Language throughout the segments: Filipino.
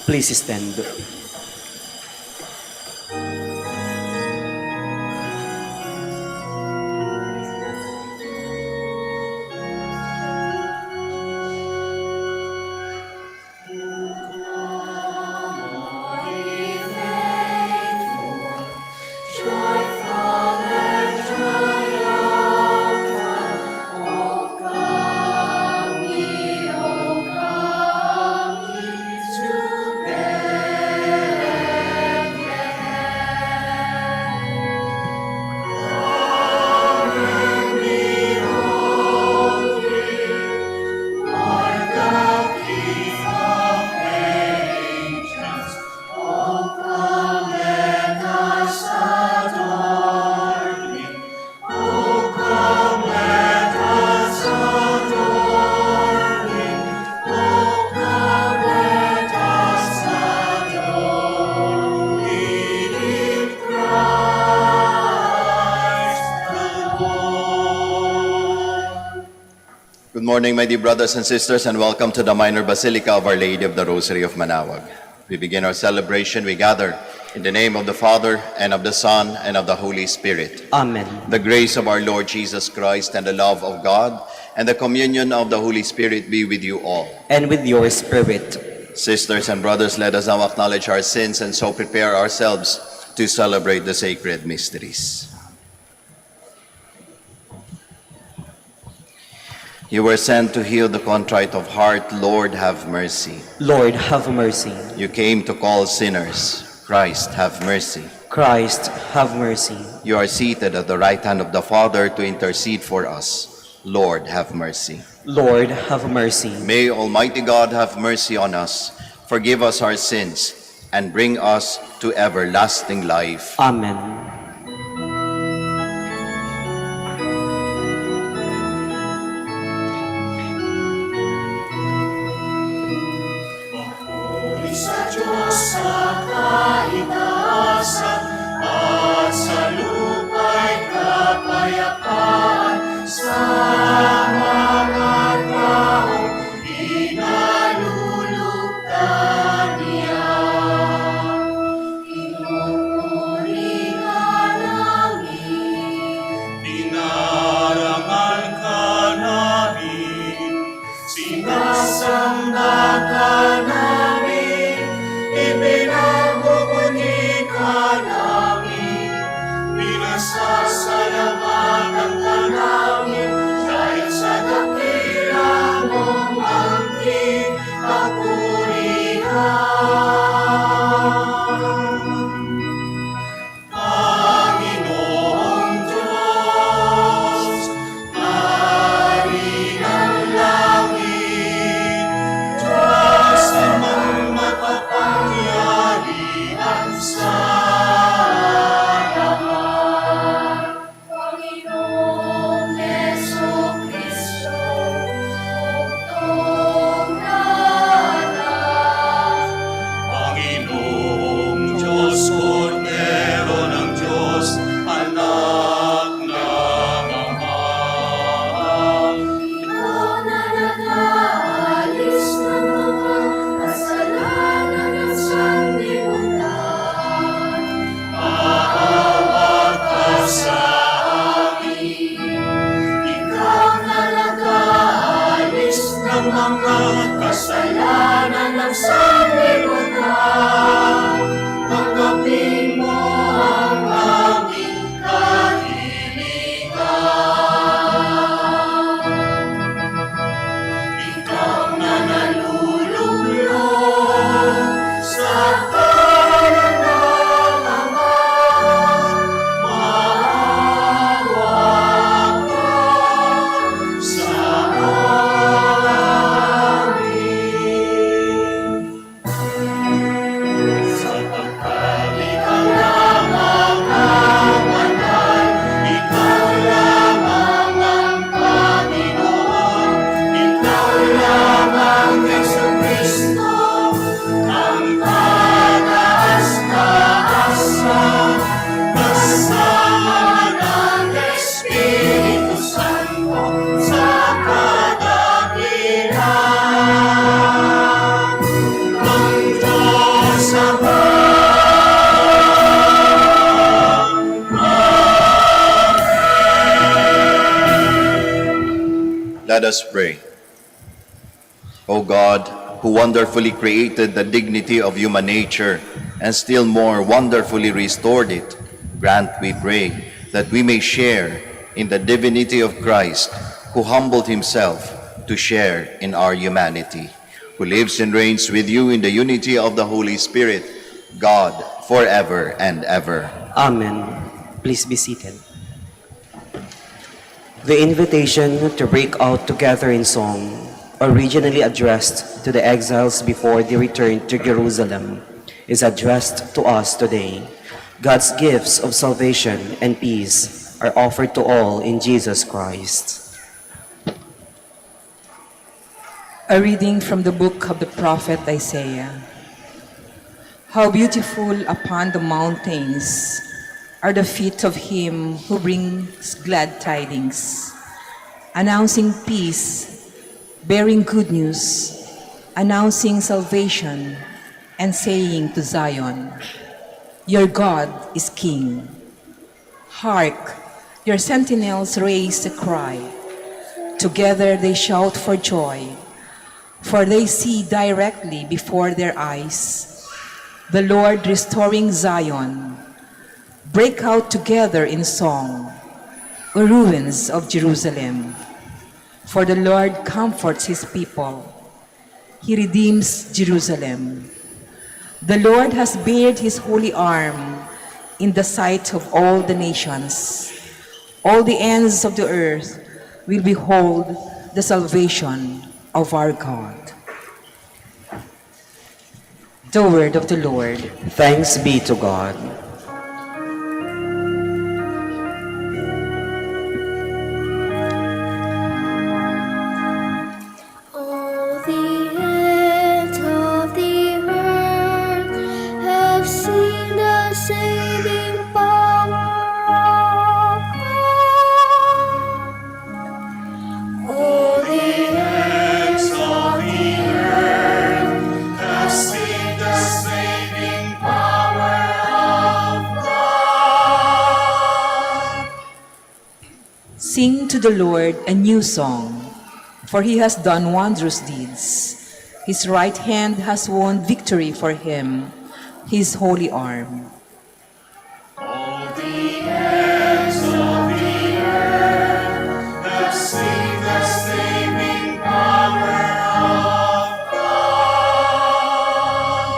Please stand. Together. morning, my dear brothers and sisters, and welcome to the Minor Basilica of Our Lady of the Rosary of Manaoag. We begin our celebration. We gather in the name of the Father, and of the Son, and of the Holy Spirit. Amen. The grace of our Lord Jesus Christ, and the love of God, and the communion of the Holy Spirit be with you all. And with your spirit. Sisters and brothers, let us now acknowledge our sins and so prepare ourselves to celebrate the sacred mysteries. You were sent to heal the contrite of heart. Lord, have mercy. Lord, have mercy. You came to call sinners. Christ, have mercy. Christ, have mercy. You are seated at the right hand of the Father to intercede for us. Lord, have mercy. Lord, have mercy. May Almighty God have mercy on us, forgive us our sins, and bring us to everlasting life. Amen. Sa Diyos sa kaitaasan at sa lupa'y kapayapaan sa mga taong inalulugdan niya. Pinupuri ka namin, dinarangal ka namin, sinasamba ka namin, ibinabubuni ka namin, pinasasalamatan ka namin, dahil sa dakila mong angkin kapurihan. Panginoong Diyos, Hari ng langit, Diyos amang makapangyarihan sa lahat. Panginoong Jesucristo, bugtong na anak. Panginoong Diyos, Kordero ng Diyos, anak ng Ama. Ikaw na nag-aalis ng mga kasalanan ng sanlibutan, maawa ka sa amin. Ikaw na nag-aalis ng mga kasalanan ng sanlibutan, tanggapin mo ang aming kahiligan. Ikaw na nalululong sa kanan ng Ama, maawa ka sa amin. Sapagkat ikaw lamang ang banal, ikaw lamang ang Panginoon, ikaw lamang Jesucristo, ang kataas-taasan, kasama ng Espiritu Santo sa kadakilaan ng Diyos Ama. Let us pray. O God, who wonderfully created the dignity of human nature and still more wonderfully restored it, grant, we pray, that we may share in the divinity of Christ, who humbled himself to share in our humanity, who lives and reigns with you in the unity of the Holy Spirit, God, forever and ever. Amen. Please be seated. The invitation to break out together in song, originally addressed to the exiles before they returned to Jerusalem, is addressed to us today. God's gifts of salvation and peace are offered to all in Jesus Christ. A reading from the book of the prophet Isaiah. How beautiful upon the mountains are the feet of him who brings glad tidings, announcing peace bearing good news, announcing salvation, and saying to Zion, "Your God is King." Hark, your sentinels raise a cry. Together they shout for joy, for they see directly before their eyes the Lord restoring Zion. Break out together in song, O ruins of Jerusalem, for the Lord comforts his people. He redeems Jerusalem. The Lord has bared his holy arm in the sight of all the nations. All the ends of the earth will behold the salvation of our God. The word of the Lord. Thanks be to God. All the ends of the earth have seen the saving power of God. All the ends of the earth have seen the saving power of God. Sing to the Lord a new song, for he has done wondrous deeds. His right hand has won victory for him, his holy arm. All the ends of the earth have seen the saving power of God.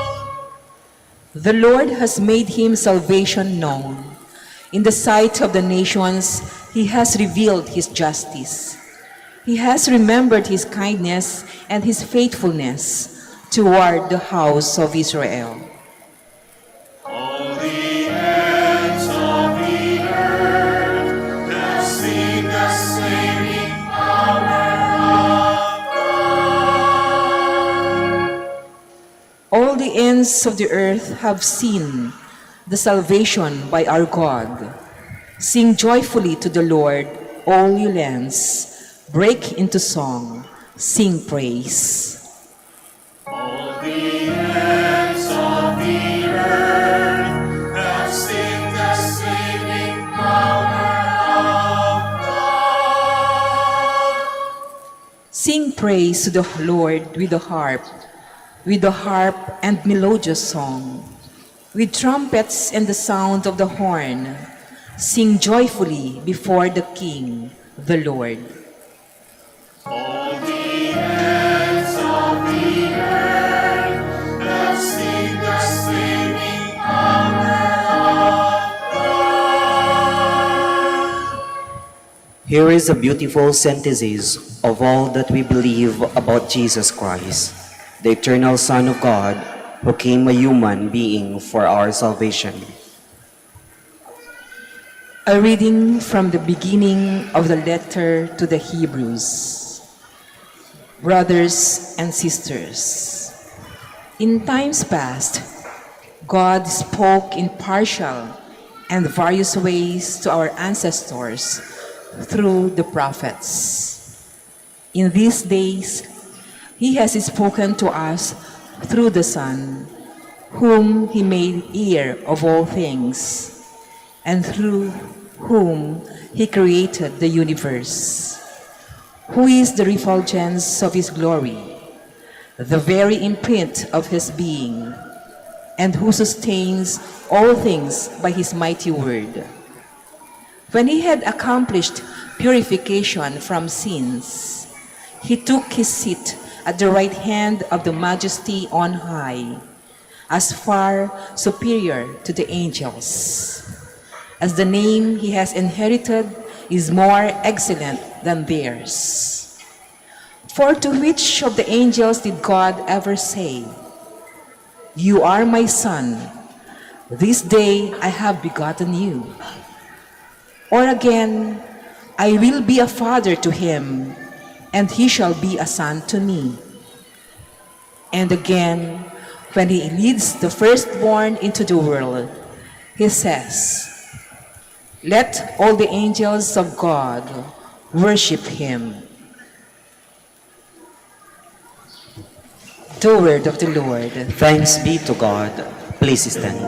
The Lord has made him salvation known. In the sight of the nations, he has revealed his justice. He has remembered his kindness and his faithfulness toward the house of Israel. All the ends of the earth have seen the saving power of God. All the ends of the earth have seen the salvation by our God. Sing joyfully to the Lord, all you lands. Break into song, sing praise. All the ends of the earth have seen the saving power of God. Sing praise to the Lord with the harp and melodious song, with trumpets and the sound of the horn. Sing joyfully before the King, the Lord. All the ends of the earth have seen the saving power of God. Here is a beautiful synthesis of all that we believe about Jesus Christ, the eternal Son of God, who came a human being for our salvation. A reading from the beginning of the letter to the Hebrews. Brothers and sisters, in times past, God spoke in partial and various ways to our ancestors through the prophets. In these days, he has spoken to us through the Son, whom he made heir of all things, and through whom he created the universe, who is the refulgence of his glory, the very imprint of his being, and who sustains all things by his mighty word. When he had accomplished purification from sins, he took his seat at the right hand of the Majesty on high, as far superior to the angels, as the name he has inherited is more excellent than theirs. For to which of the angels did God ever say, "You are my son, this day I have begotten you"? Or again, "I will be a father to him, and he shall be a son to me"? And again, when he leads the firstborn into the world, he says, "Let all the angels of God worship him." The word of the Lord. Thanks be to God. Please stand.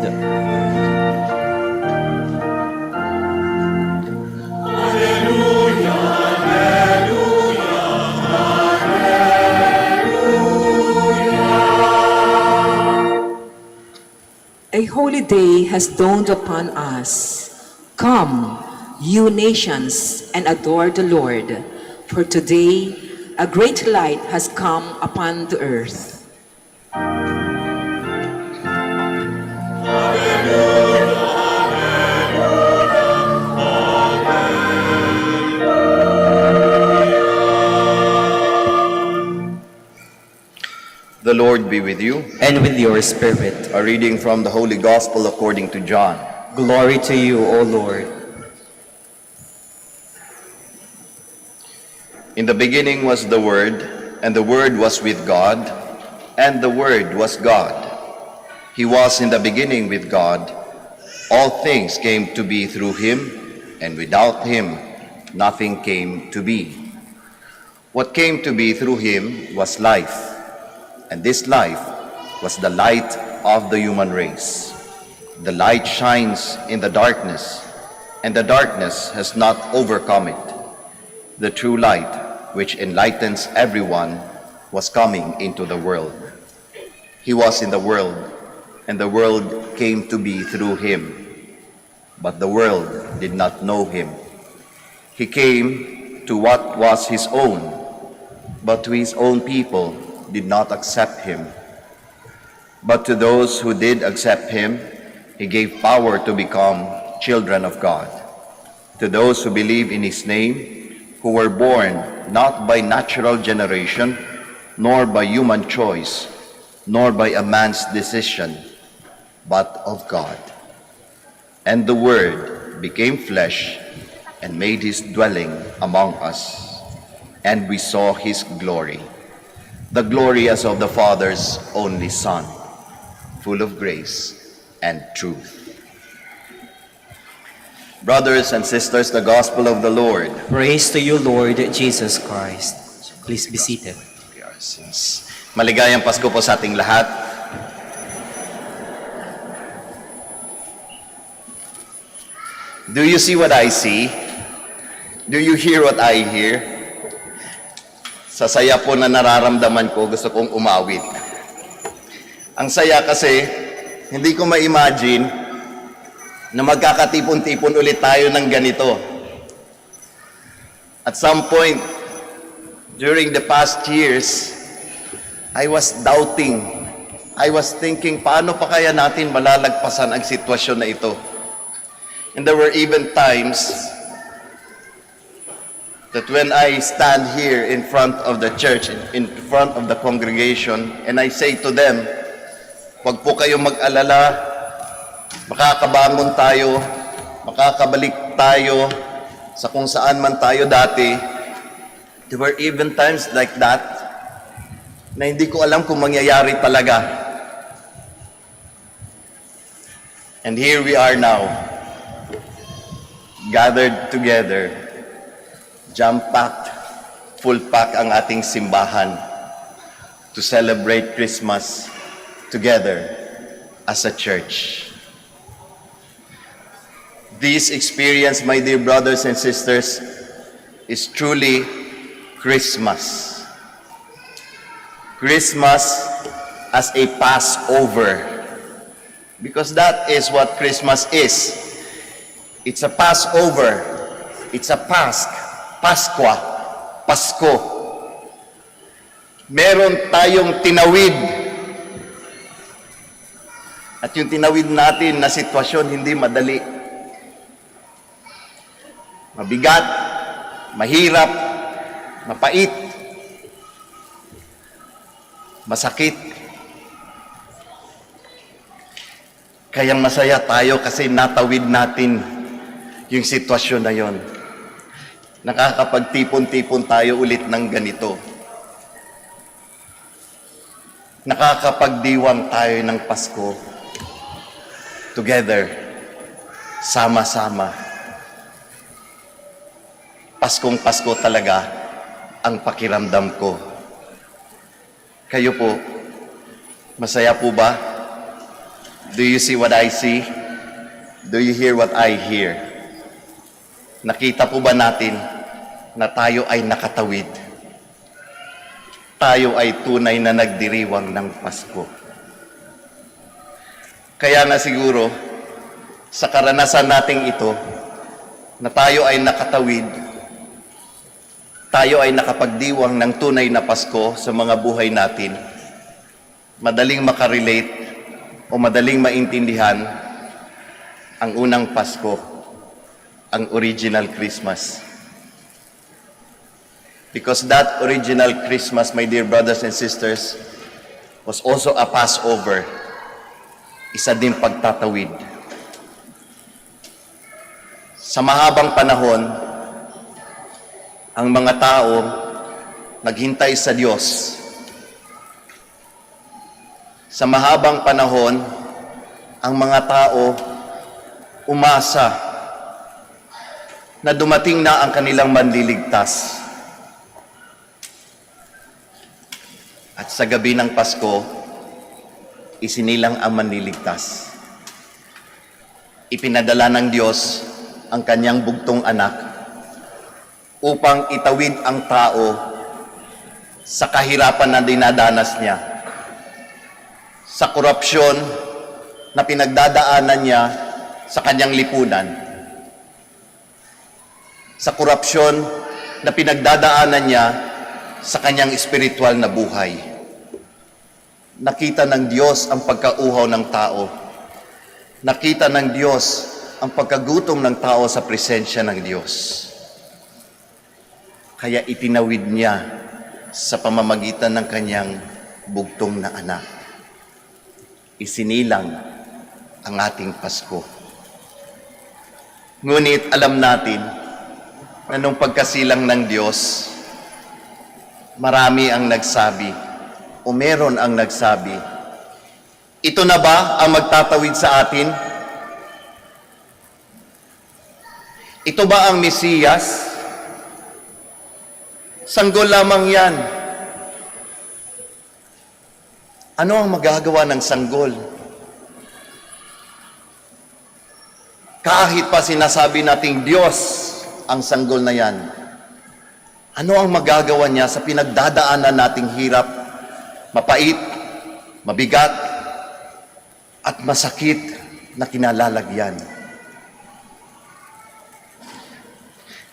A holy day has dawned upon us. Come, you nations, and adore the Lord. For today, a great light has come upon the earth. The Lord be with you. And with your spirit. A reading from the Holy Gospel according to John. Glory to you, O Lord. In the beginning was the Word, and the Word was with God, and the Word was God. He was in the beginning with God. All things came to be through him, and without him nothing came to be. What came to be through him was life, and this life was the light of the human race. The light shines in the darkness, and the darkness has not overcome it. The true light, which enlightens everyone, was coming into the world. He was in the world, and the world came to be through him. But the world did not know him. He came to what was his own, but to his own people did not accept him. But to those who did accept him, he gave power to become children of God. To those who believe in his name, who were born not by natural generation, nor by human choice, nor by a man's decision, but of God. And the Word became flesh and made his dwelling among us, and we saw his glory, the glory as of the Father's only Son, full of grace and truth. Brothers and sisters, the Gospel of the Lord. Praise to you, Lord Jesus Christ. Please be seated. Maligayang Pasko po sa ating lahat. Do you see what I see? Do you hear what I hear? Sa saya po na nararamdaman ko, gusto kong umawit. Ang saya kasi, hindi ko ma-imagine na magkakatipon-tipon ulit tayo ng ganito. At some point, during the past years, I was doubting. I was thinking, paano pa kaya natin malalagpasan ang sitwasyon na ito? And there were even times that when I stand here in front of the church, in front of the congregation, and I say to them, huwag po kayong mag-alala, makakabangon tayo, makakabalik tayo sa kung saan man tayo dati. There were even times like that na hindi ko alam kung mangyayari talaga. And here we are now, gathered together, jam-packed, full-pack ang ating simbahan to celebrate Christmas together as a church. This experience, my dear brothers and sisters, is truly Christmas. Christmas as a Passover. Because that is what Christmas is. It's a Passover. It's a Paskwa, Pasko. Meron tayong tinawid. At yung tinawid natin na sitwasyon hindi madali. Mabigat, mahirap, mapait, masakit. Kaya masaya tayo kasi natawid natin yung sitwasyon na yon. Nakakapagtipon-tipon tayo ulit ng ganito. Nakakapagdiwang tayo ng Pasko. Together, sama-sama. Paskong Pasko talaga ang pakiramdam ko. Kayo po, Masaya po ba? Do you see what I see? Do you hear what I hear? Nakita po ba natin na tayo ay nakatawid? Tayo ay tunay na nagdiriwang ng Pasko. Kaya nga siguro, sa karanasan nating ito, na tayo ay nakatawid, tayo ay nakapagdiwang ng tunay na Pasko sa mga buhay natin, madaling makarelate o madaling maintindihan ang unang Pasko, ang original Christmas. Because that original Christmas, my dear brothers and sisters, was also a Passover. Isa din pagtatawid. Sa mahabang panahon, ang mga tao naghintay sa Diyos. Sa mahabang panahon, ang mga tao umasa na dumating na ang kanilang manliligtas. At sa gabi ng Pasko, isinilang ang manliligtas. Ipinadala ng Diyos ang kanyang bugtong anak upang itawid ang tao sa kahirapan na dinadanas niya, sa korupsyon na pinagdadaanan niya sa kanyang lipunan, sa korupsyon na pinagdadaanan niya sa kanyang espiritual na buhay. Nakita ng Diyos ang pagkauhaw ng tao. Nakita ng Diyos ang pagkagutom ng tao sa presensya ng Diyos. Kaya itinawid niya sa pamamagitan ng kanyang bugtong na anak. Isinilang ang ating Pasko. Ngunit alam natin na nung pagkasilang ng Diyos, marami ang nagsabi, o meron ang nagsabi, ito na ba ang magtatawid sa atin? Ito ba ang Mesiyas? Sanggol lamang yan. Ano ang magagawa ng sanggol? Kahit pa sinasabi nating Diyos ang sanggol na yan, ano ang magagawa niya sa pinagdadaanan nating hirap, mapait, mabigat, at masakit na kinalalagyan?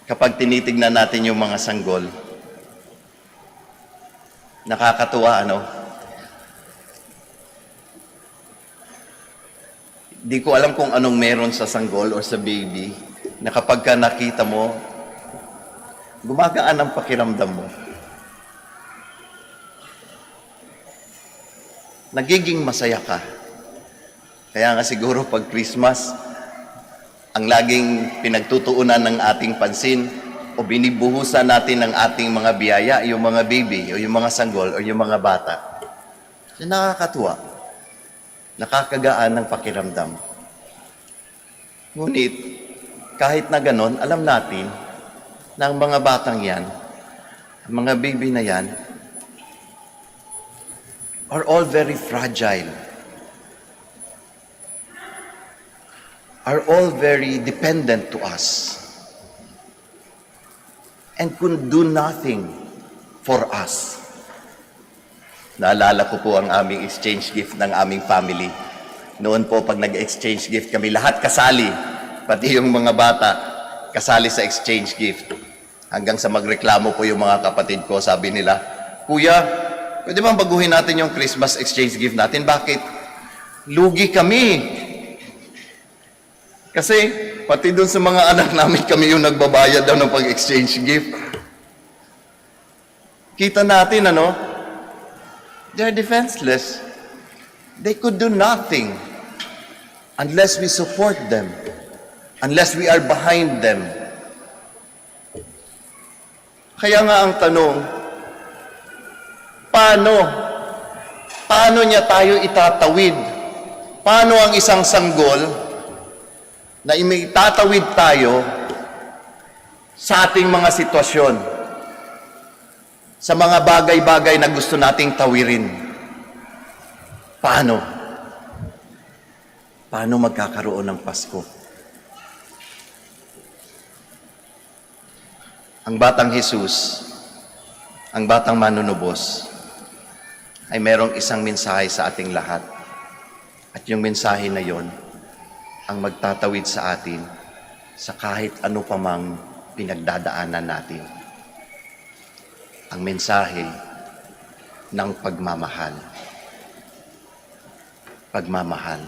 Kapag tinitignan natin yung mga sanggol, nakakatuwa, ano? Di ko alam kung anong meron sa sanggol o sa baby na kapag ka nakita mo, gumagaan ang pakiramdam mo. Nagiging masaya ka. Kaya nga siguro pag Christmas, ang laging pinagtutuunan ng ating pansin o binibuhusan natin ng ating mga biyaya, yung mga baby, o yung mga sanggol, o yung mga bata. Yan nakakatuwa. Nakakagaan ng pakiramdam. Ngunit, kahit na ganon, alam natin na ang mga batang yan, ang mga baby na yan, are all very fragile. Are all very dependent to us. And could do nothing for us. Naalala ko po ang aming exchange gift ng aming family. Noon po, pag nag-exchange gift kami, lahat kasali. Pati yung mga bata, kasali sa exchange gift. Hanggang sa magreklamo po yung mga kapatid ko, sabi nila, Kuya, pwede bang baguhin natin yung Christmas exchange gift natin? Bakit? Lugi kami. Kasi, pati dun sa mga anak namin, kami yung nagbabayad daw ng pag-exchange gift. Kita natin, ano? They're defenseless. They could do nothing unless we support them, unless we are behind them. Kaya nga ang tanong, paano niya tayo itatawid? Paano ang isang sanggol na itatawid tayo sa ating mga sitwasyon, sa mga bagay-bagay na gusto nating tawirin? Paano? Paano magkakaroon ng Pasko? Ang batang Jesus, ang batang manunubos, ay merong isang mensahe sa ating lahat. At yung mensahe na yon ang magtatawid sa atin sa kahit ano pa mang pinagdadaanan natin. Ang mensahe ng pagmamahal. Pagmamahal.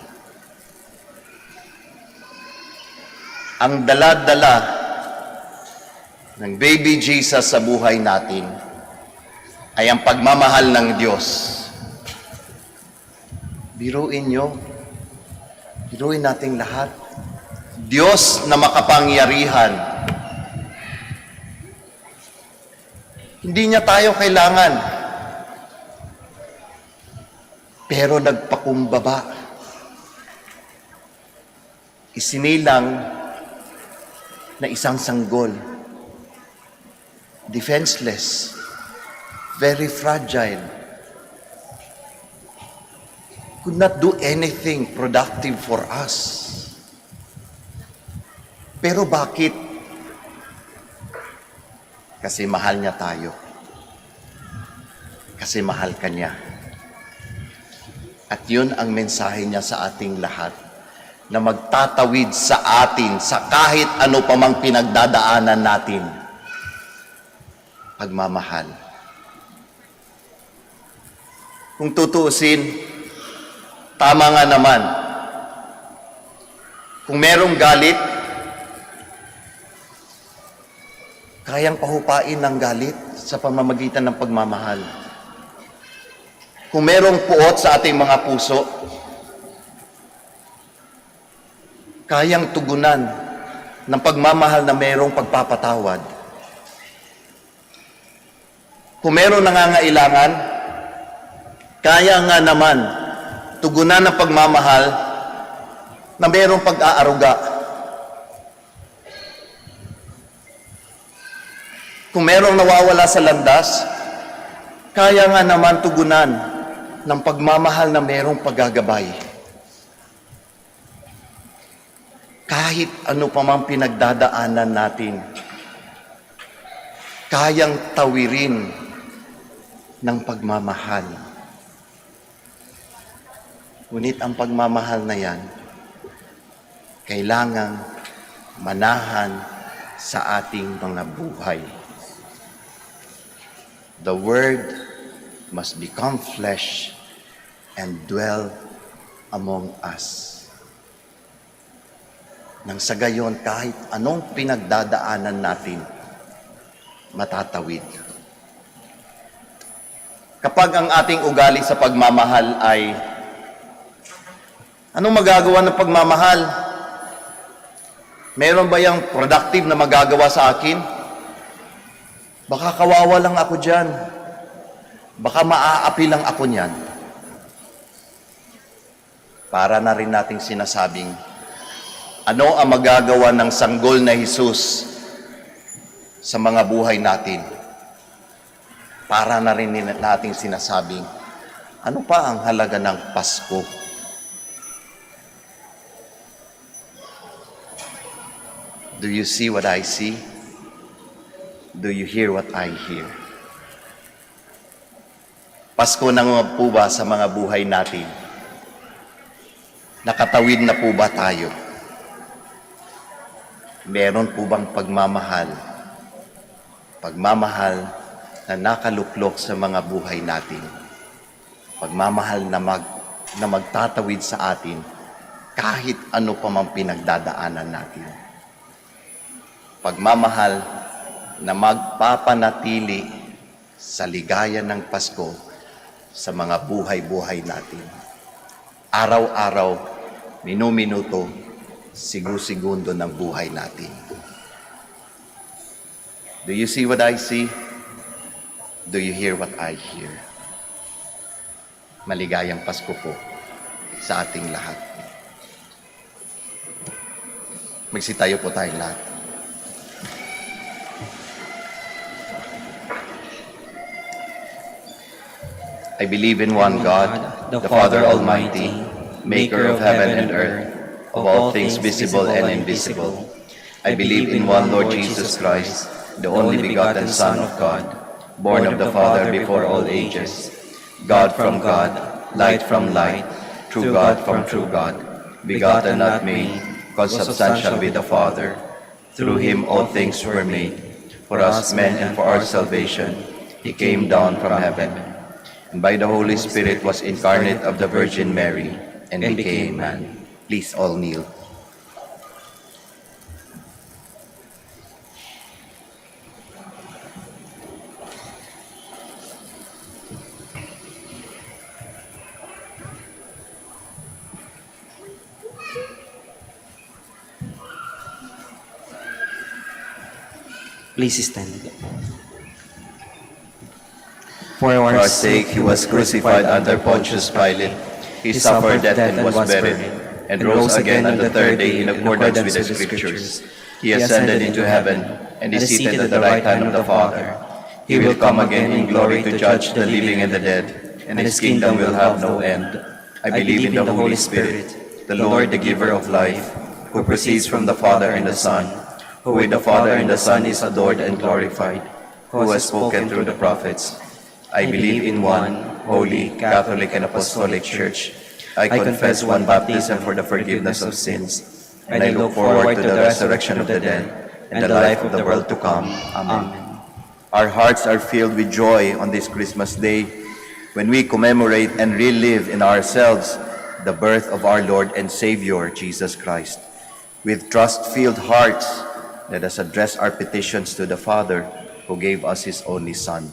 Ang dala-dala ng baby Jesus sa buhay natin ay ang pagmamahal ng Diyos. Biruin nyo. Biruin nating lahat. Diyos na makapangyarihan. Hindi niya tayo kailangan. Pero nagpakumbaba. Isinilang na isang sanggol. Defenseless. Very fragile. Could not do anything productive for us. Pero bakit? Kasi mahal niya tayo. Kasi mahal ka niya. At yun ang mensahe niya sa ating lahat, na magtatawid sa atin sa kahit ano pa mang pinagdadaanan natin. Pagmamahal. Kung tutuusin, tama nga naman. Kung merong galit, kayang pahupain ng galit sa pamamagitan ng pagmamahal. Kung merong puot sa ating mga puso, kayang tugunan ng pagmamahal na merong pagpapatawad. Kung merong nangangailangan, kaya nga naman tugunan ng pagmamahal na merong pag-aaruga. Kung merong nawawala sa landas, kaya nga naman tugunan ng pagmamahal na merong paggagabay. Kahit ano pa mang pinagdadaanan natin, kayang tawirin ng pagmamahal. Ngunit ang pagmamahal na yan, kailangang manahan sa ating mga buhay. The Word must become flesh and dwell among us. Nang sa gayon, kahit anong pinagdadaanan natin, matatawid. Kapag ang ating ugali sa pagmamahal ay, anong magagawa ng pagmamahal? Meron ba yung productive na magagawa sa akin? Baka kawawa lang ako dyan. Baka maaapi lang ako niyan. Para na rin nating sinasabing, ano ang magagawa ng sanggol na Jesus sa mga buhay natin? Para na rin nating sinasabing, ano pa ang halaga ng Pasko? Do you see what I see? Do you hear what I hear? Pasko na nga po ba sa mga buhay natin? Nakatawid na po ba tayo? Meron po bang pagmamahal? Pagmamahal na nakaluklok sa mga buhay natin. Pagmamahal na magtatawid sa atin kahit ano pa mang pinagdadaanan natin. Pagmamahal na magpapanatili sa ligaya ng Pasko sa mga buhay-buhay natin. Araw-araw, minuminuto, segundo ng buhay natin. Do you see what I see? Do you hear what I hear? Maligayang Pasko po sa ating lahat. Magsitayo po tayong lahat. I believe in one God, the Father Almighty, maker of heaven and earth, of all things visible and invisible. I believe in one Lord Jesus Christ, the only begotten Son of God, born of the Father before all ages, God from God, light from light, true God from true God, begotten not made, consubstantial with the Father. Through him all things were made. For us men and for our salvation, he came down from heaven, and by the Holy Spirit was incarnate of the Virgin Mary, and became man. Please all kneel. Please stand. For our sake he was crucified under Pontius Pilate. He suffered death and was buried, and rose again on the third day in accordance with the Scriptures. He ascended into heaven, and is seated at the right hand of the Father. He will come again in glory to judge the living and the dead, and his kingdom will have no end. I believe in the Holy Spirit, the Lord, the giver of life, who proceeds from the Father and the Son, who with the Father and the Son is adored and glorified, who has spoken through the prophets. I believe in one holy, Catholic, and Apostolic Church. I confess one baptism for the forgiveness of sins, and I look forward to the resurrection of the dead and the life of the world to come. Amen. Our hearts are filled with joy on this Christmas day when we commemorate and relive in ourselves the birth of our Lord and Savior, Jesus Christ. With trust-filled hearts, let us address our petitions to the Father who gave us his only Son.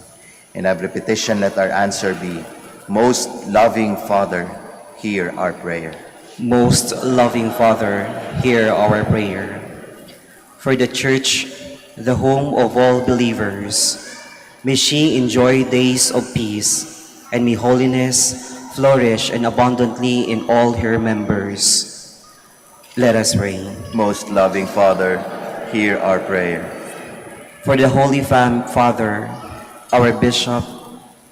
In every petition, let our answer be, Most loving Father, hear our prayer. Most loving Father, hear our prayer. For the Church, the home of all believers, may she enjoy days of peace, and may holiness flourish and abundantly in all her members. Let us pray. Most loving Father, hear our prayer. For the Holy Father, our Bishop,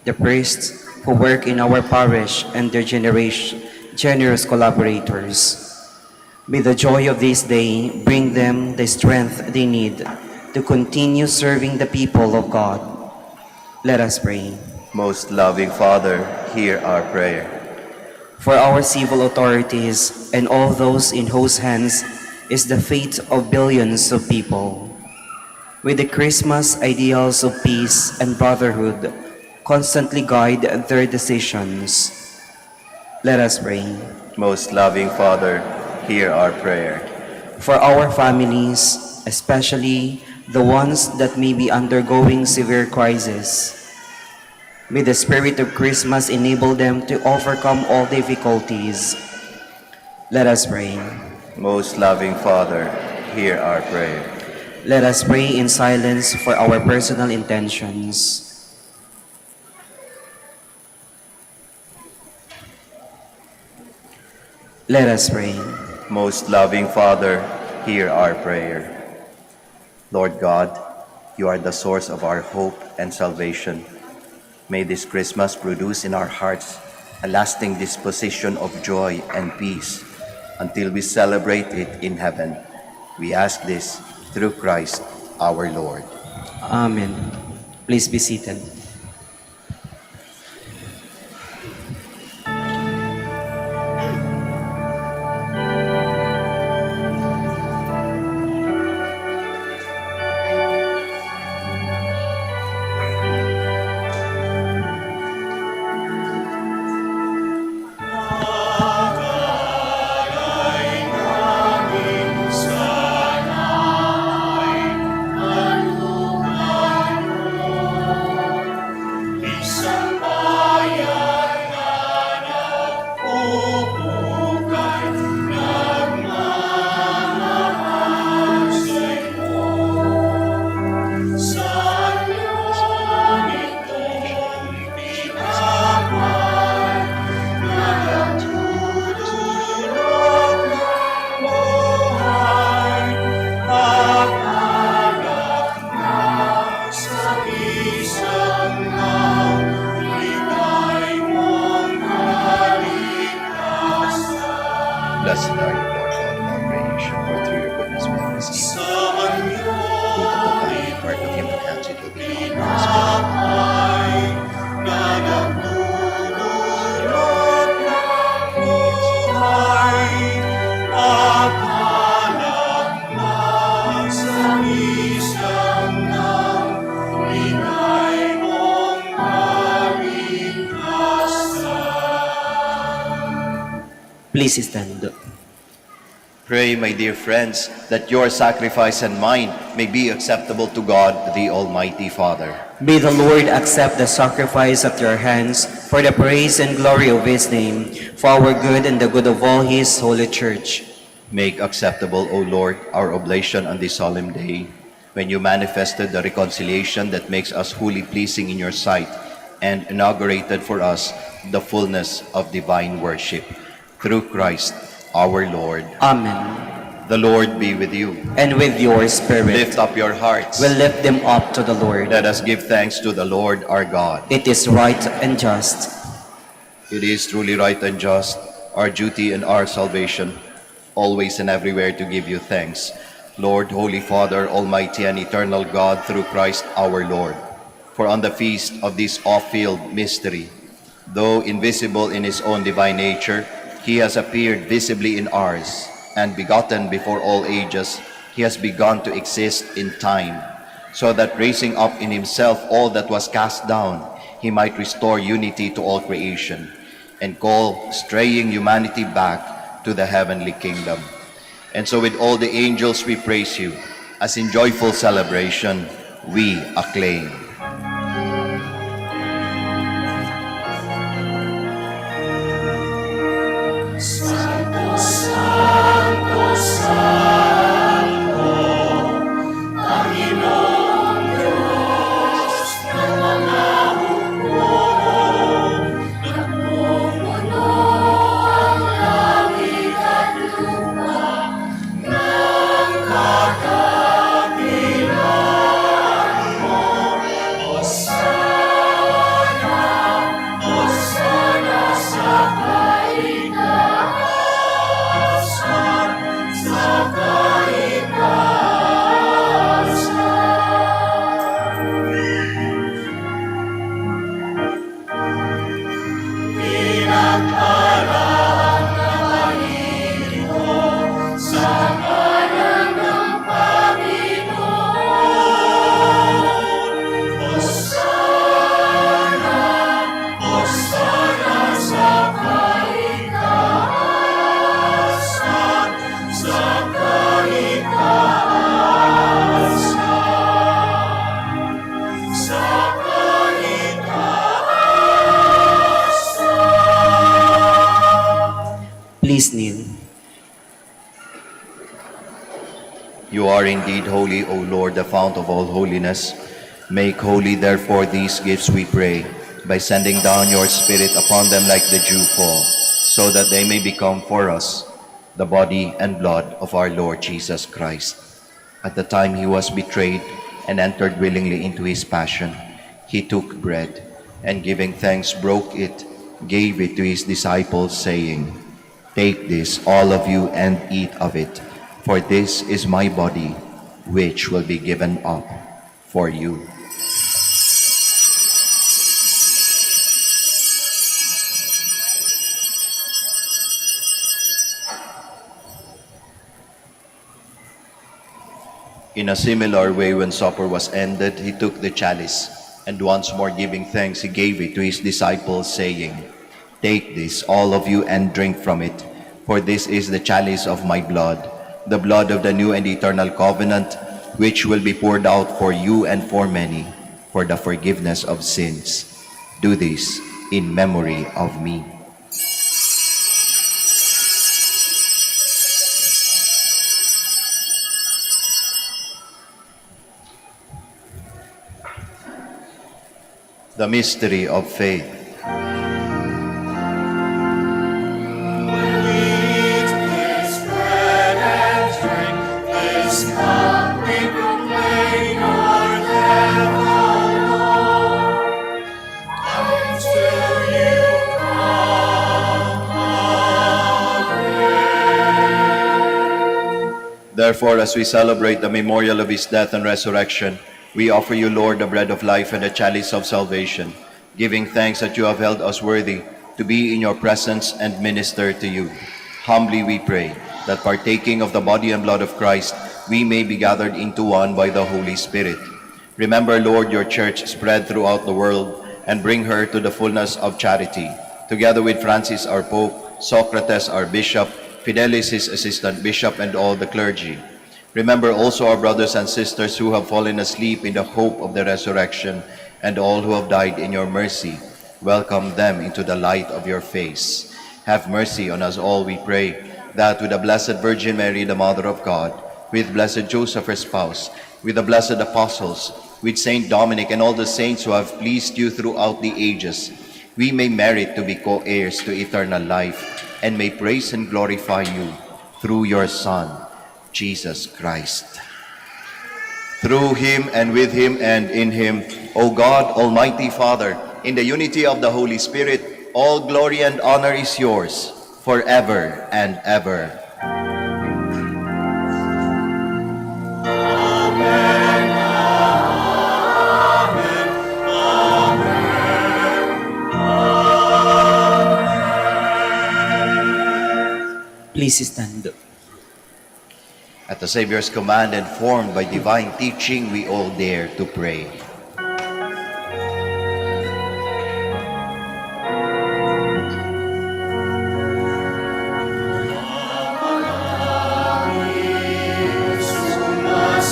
the priests who work in our parish, and their generous collaborators, may the joy of this day bring them the strength they need to continue serving the people of God. Let us pray. Most loving Father, hear our prayer. For our civil authorities and all those in whose hands is the fate of billions of people, with the Christmas ideals of peace and brotherhood constantly guide their decisions. Let us pray. Most loving Father, hear our prayer. For our families, especially the ones that may be undergoing severe crisis, may the spirit of Christmas enable them to overcome all difficulties. Let us pray. Most loving Father, hear our prayer. Let us pray in silence for our personal intentions. Let us pray. Most loving Father, hear our prayer. Lord God, you are the source of our hope and salvation. May this Christmas produce in our hearts a lasting disposition of joy and peace until we celebrate it in heaven. We ask this through Christ our Lord. Amen. Please be seated. Blessed are you, Lord God of all creation, for through your goodness we have received Sa fruit of the vine, anyo'y part of human hands, it will be honored. pinapay na nagdudulot ng buhay at hanap sa misang ng ingay mong kaligtasan. Please stand. Pray, my dear friends, that your sacrifice and mine may be acceptable to God, the Almighty Father. May the Lord accept the sacrifice at your hands for the praise and glory of his name, for our good and the good of all his holy church. Make acceptable, O Lord, our oblation on this solemn day, when you manifested the reconciliation that makes us wholly pleasing in your sight and inaugurated for us the fullness of divine worship. Through Christ our Lord. Amen. The Lord be with you. And with your spirit, Lift up your hearts. we'll lift them up to the Lord. Let us give thanks to the Lord our God. It is right and just. It is truly right and just, our duty and our salvation, always and everywhere to give you thanks. Lord, Holy Father, Almighty and eternal God, through Christ our Lord. For on the feast of this off-field mystery, though invisible in his own divine nature, he has appeared visibly in ours, and begotten before all ages, he has begun to exist in time, so that raising up in himself all that was cast down, he might restore unity to all creation, and call straying humanity back to the heavenly kingdom. And so with all the angels we praise you, as in joyful celebration we acclaim. Santo, Santo, Santo, Panginoong Diyos ng mga hukbo, nagmumuno ang langit at lupa ng kadakilan mo. Hosanna, Hosanna sa Please kneel. You are indeed holy, O Lord, the fount of all holiness. Make holy, therefore, these gifts, we pray, by sending down your Spirit upon them like the dew fall, so that they may become for us the body and blood of our Lord Jesus Christ. At the time he was betrayed and entered willingly into his passion, he took bread, and giving thanks, broke it, gave it to his disciples, saying, "Take this, all of you, and eat of it, for this is my body, which will be given up for you." In a similar way, when supper was ended, he took the chalice, and once more giving thanks, he gave it to his disciples, saying, "Take this, all of you, and drink from it, for this is the chalice of my blood, the blood of the new and eternal covenant, which will be poured out for you and for many, for the forgiveness of sins. Do this in memory of me." The mystery of faith. Therefore, as we celebrate the memorial of his death and resurrection, we offer you, Lord, the bread of life and the chalice of salvation, giving thanks that you have held us worthy to be in your presence and minister to you. Humbly we pray that partaking of the body and blood of Christ, we may be gathered into one by the Holy Spirit. Remember, Lord, your church spread throughout the world and bring her to the fullness of charity, together with Francis our Pope, Socrates our Bishop, Fidelis his assistant bishop, and all the clergy. Remember also our brothers and sisters who have fallen asleep in the hope of the resurrection, and all who have died in your mercy. Welcome them into the light of your face. Have mercy on us all, we pray, that with the Blessed Virgin Mary, the Mother of God, with Blessed Joseph, her spouse, with the blessed apostles, with Saint Dominic and all the saints who have pleased you throughout the ages, we may merit to be co-heirs to eternal life, and may praise and glorify you through your Son, Jesus Christ. Through him and with him and in him, O God, Almighty Father, in the unity of the Holy Spirit, all glory and honor is yours forever and ever. Please stand. At the Savior's command and formed by divine teaching, we all dare to pray.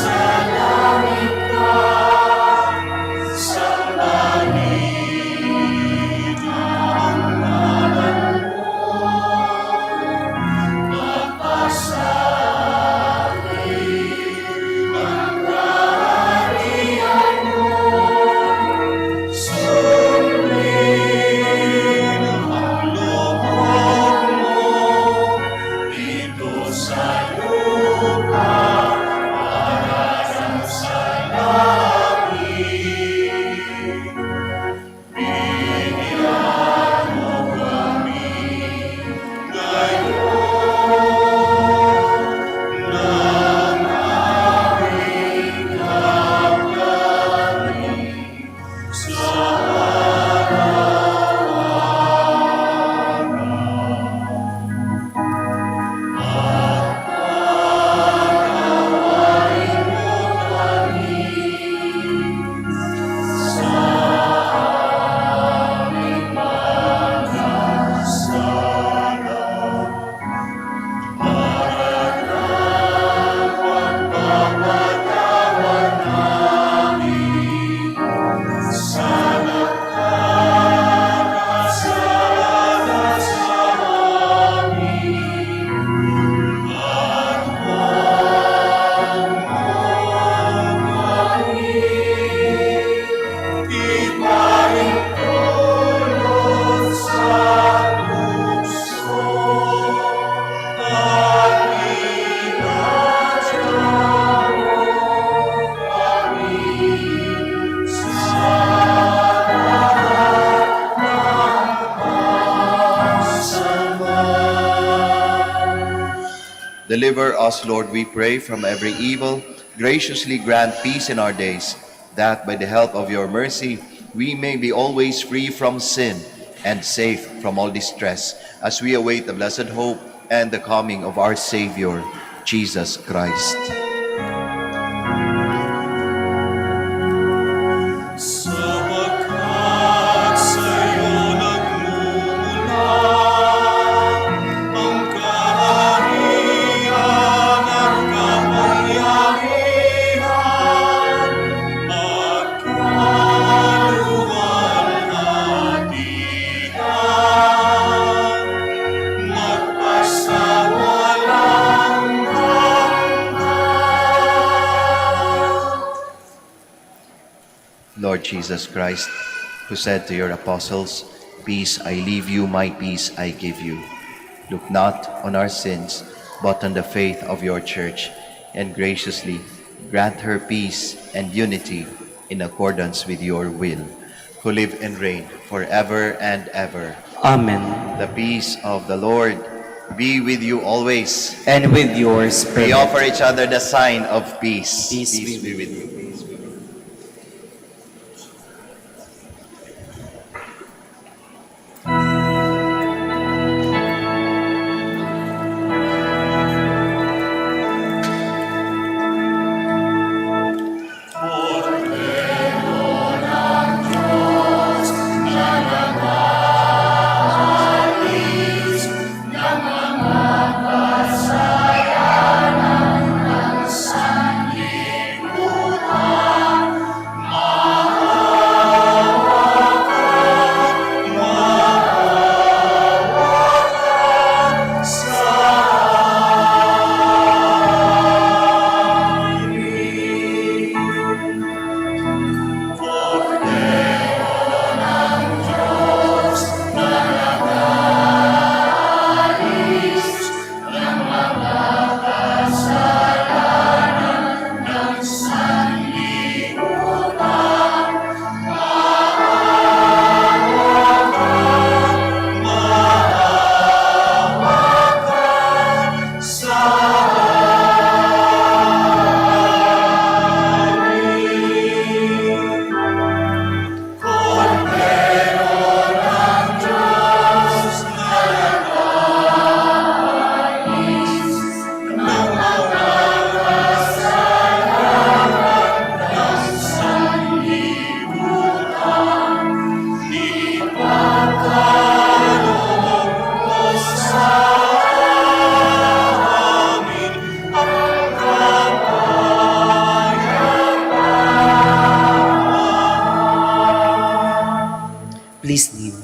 Sumasalangit ka sa langit ang ngalan mo, magpasakit ang kaharian mo, sundin ang loob mo dito sa lupa. Deliver us, Lord, we pray, from every evil. Graciously grant peace in our days, that by the help of your mercy we may be always free from sin and safe from all distress, as we await the blessed hope and the coming of our Savior, Jesus Christ. Sapagkat sa'yo nagmumula ang kaharian at kapangyarihan at kaluwalhatian, magpasawalang Lord Jesus Christ, who said to your apostles, "Peace I leave you, my peace I give you," look not on our sins, but on the faith of your church, and graciously grant her peace and unity in accordance with your will, who live and reign forever and ever. Amen. The peace of the Lord be with you always. and with your We spirit. offer each other the sign of peace. Peace Peace be be with with you. Please kneel.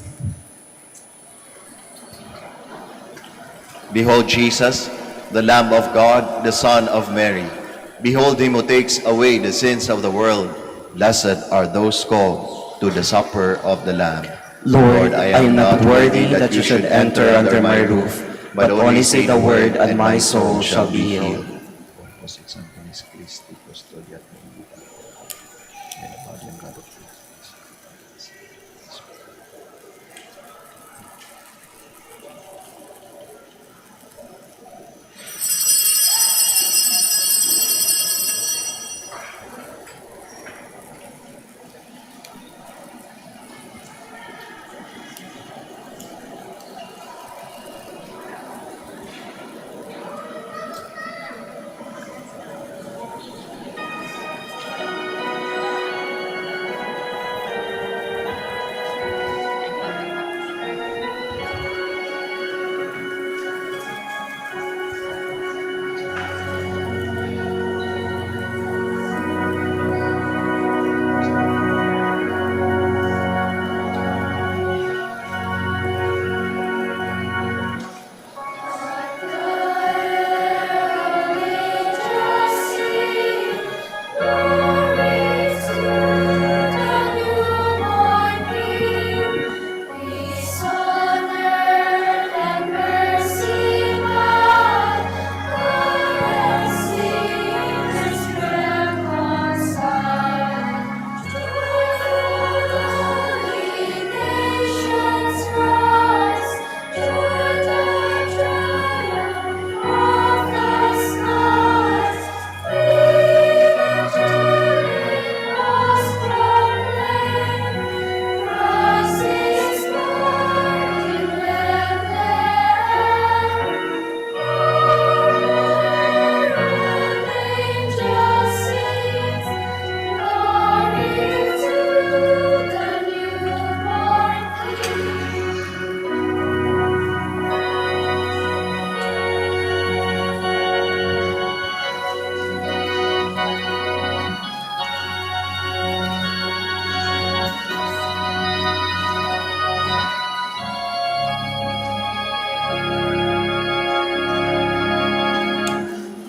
Behold Jesus, the Lamb of God, the Son of Mary. Behold him who takes away the sins of the world. Blessed are those called to the supper of the Lamb. Lord, I am not worthy that you should enter under my roof, but only say the word, and my soul shall be healed.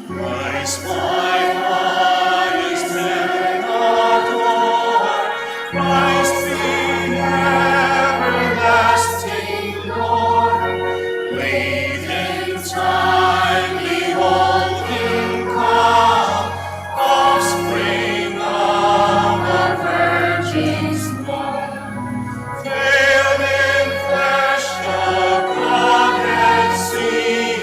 Christ, my highest heaven adore. Christ, the everlasting Lord. Late in time, behold him come, offspring of a virgin's womb. Veiled in flesh, the Godhead seen.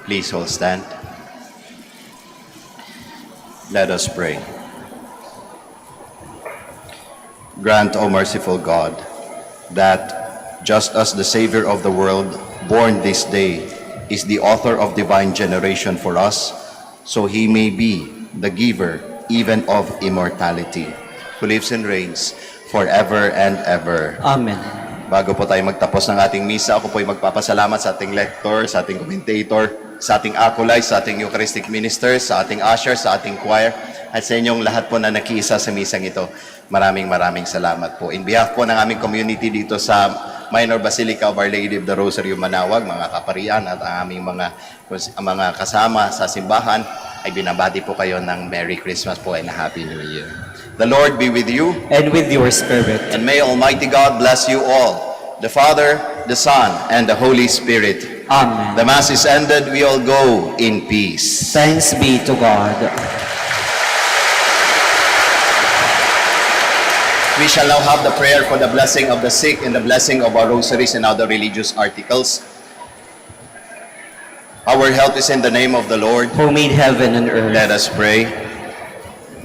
Please all stand. Let us pray. Grant, O merciful God, that just as the Savior of the world, born this day, is the author of divine generation for us, so he may be the giver even of immortality, who lives and reigns forever and ever. Amen. Bago po tayo magtapos ng ating misa, ako po ay magpapasalamat sa ating lector, sa ating commentator, sa ating acolytes, sa ating Eucharistic ministers, sa ating ushers, sa ating choir, at sa inyong lahat po na nakiisa sa misang ito. Maraming salamat po. In behalf po ng aming community dito sa Minor Basilica of Our Lady of the Rosary of Manaoag, mga kaparian at ang aming mga kasama sa simbahan, ay binabati po kayo ng Merry Christmas po and Happy New Year. The Lord be with you. And with your spirit. And may Almighty God bless you all, the Father, the Son, and the Holy Spirit. Amen. The Mass is ended. We all go in peace. Thanks be to God. We shall now have the prayer for the blessing of the sick and the blessing of our rosaries and other religious articles. Our help is in the name of the Lord. Who made heaven and earth. Let us pray.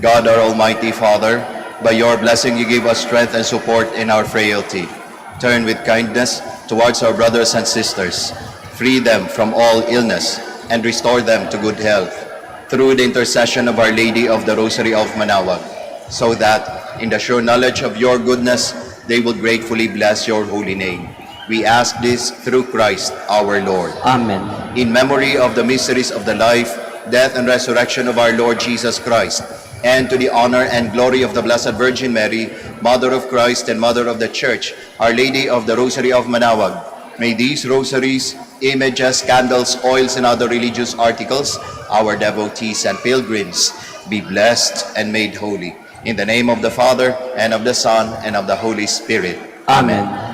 God, our Almighty Father, by your blessing you give us strength and support in our frailty. Turn with kindness towards our brothers and sisters. Free them from all illness and restore them to good health through the intercession of Our Lady of the Rosary of Manaoag, so that in the sure knowledge of your goodness they will gratefully bless your holy name. We ask this through Christ our Lord. Amen. In memory of the mysteries of the life, death, and resurrection of our Lord Jesus Christ, and to the honor and glory of the Blessed Virgin Mary, Mother of Christ and Mother of the Church, Our Lady of the Rosary of Manaoag, may these rosaries, images, candles, oils, and other religious articles, our devotees and pilgrims, be blessed and made holy. In the name of the Father, and of the Son, and of the Holy Spirit. Amen.